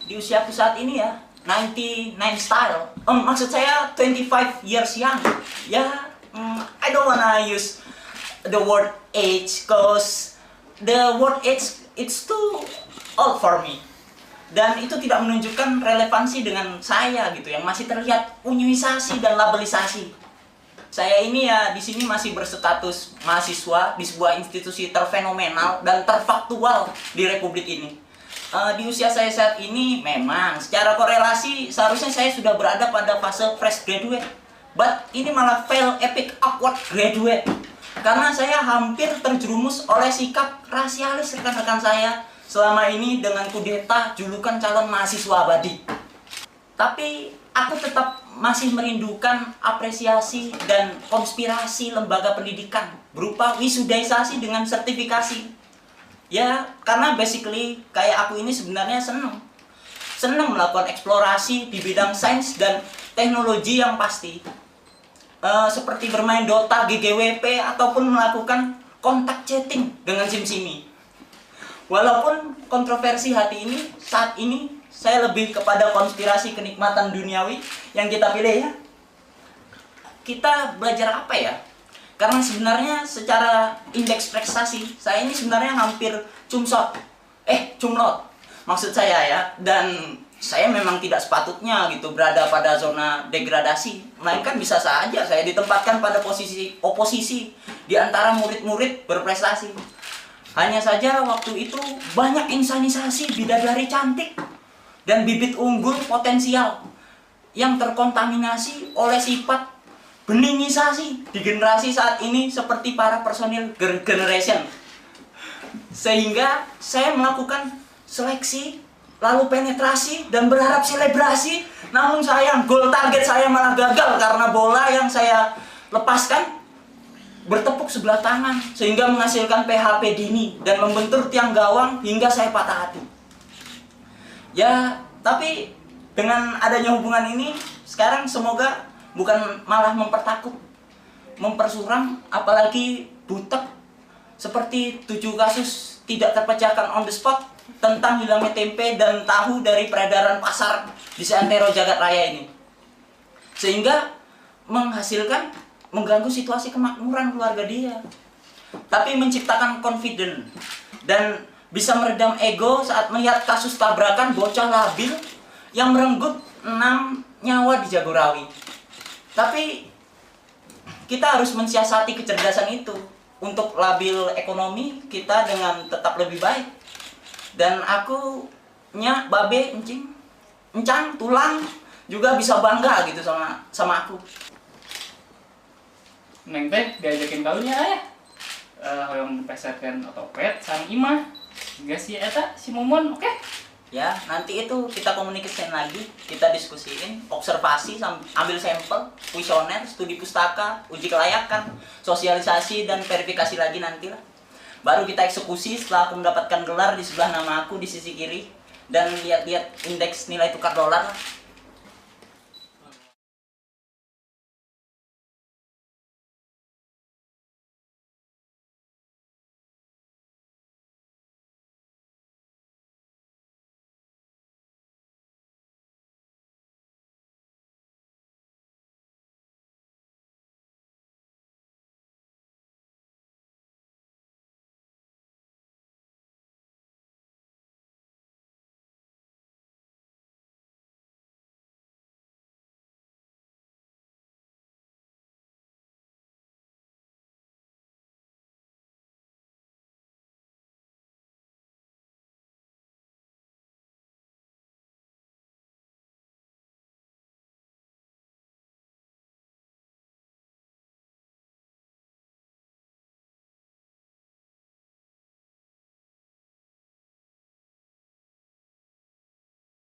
di usiaku saat ini ya, 99 style. Maksud saya 25 years young. Ya, I don't wanna use the word age, cause the word age it's too old for me. Dan itu tidak menunjukkan relevansi dengan saya gitu, yang masih terlihat unionisasi dan labelisasi. Saya ini ya di sini masih berstatus mahasiswa di sebuah institusi terfenomenal dan terfaktual di Republik ini. Di usia saya saat ini memang secara korelasi seharusnya saya sudah berada pada fase fresh graduate, but ini malah fail epic awkward graduate karena saya hampir terjerumus oleh sikap rasialis rekan-rekan saya selama ini dengan kudeta julukan calon mahasiswa abadi. Tapi aku tetap masih merindukan apresiasi dan konspirasi lembaga pendidikan berupa wisudaisasi dengan sertifikasi. Ya, karena basically kayak aku ini sebenarnya seneng melakukan eksplorasi di bidang sains dan teknologi yang pasti. Seperti bermain Dota, GGWP, ataupun melakukan kontak chatting dengan SimSimi. Walaupun kontroversi saat ini saya lebih kepada konspirasi kenikmatan duniawi yang kita pilih ya. Kita belajar apa ya? Karena sebenarnya secara indeks prestasi, saya ini sebenarnya hampir cumlot. Maksud saya ya, dan saya memang tidak sepatutnya gitu berada pada zona degradasi. Melainkan bisa saja saya ditempatkan pada posisi oposisi di antara murid-murid berprestasi. Hanya saja waktu itu banyak insanisasi bidadari cantik dan bibit unggul potensial yang terkontaminasi oleh sifat beningisasi di generasi saat ini seperti para personil generation. Sehingga saya melakukan seleksi, lalu penetrasi dan berharap selebrasi. Namun sayang, goal target saya malah gagal karena bola yang saya lepaskan bertepuk sebelah tangan sehingga menghasilkan PHP dini dan membentur tiang gawang hingga saya patah hati. Ya, tapi dengan adanya hubungan ini sekarang semoga bukan malah mempersuram, apalagi butek seperti 7 kasus tidak terpecahkan on the spot tentang hilangnya tempe dan tahu dari peredaran pasar di seantero jagat raya ini. Sehingga mengganggu situasi kemakmuran keluarga dia. Tapi menciptakan confidence dan bisa meredam ego saat melihat kasus tabrakan bocah labil yang merenggut 6 nyawa di Jagorawi. Tapi kita harus mensiasati kecerdasan itu untuk labil ekonomi kita dengan tetap lebih baik. Dan aku babe encang tulang juga bisa bangga gitu sama aku. Neng teh diajakin kawinnya ya. Hoyong peserkan otopet sang imah. Gak sih eta si Momon, oke? Ya, nanti itu kita komunikasiin lagi, kita diskusiin, observasi, ambil sampel, kuesioner, studi pustaka, uji kelayakan, sosialisasi, dan verifikasi lagi nantilah. Baru kita eksekusi setelah aku mendapatkan gelar di sebelah nama aku di sisi kiri, dan lihat-lihat indeks nilai tukar dolar.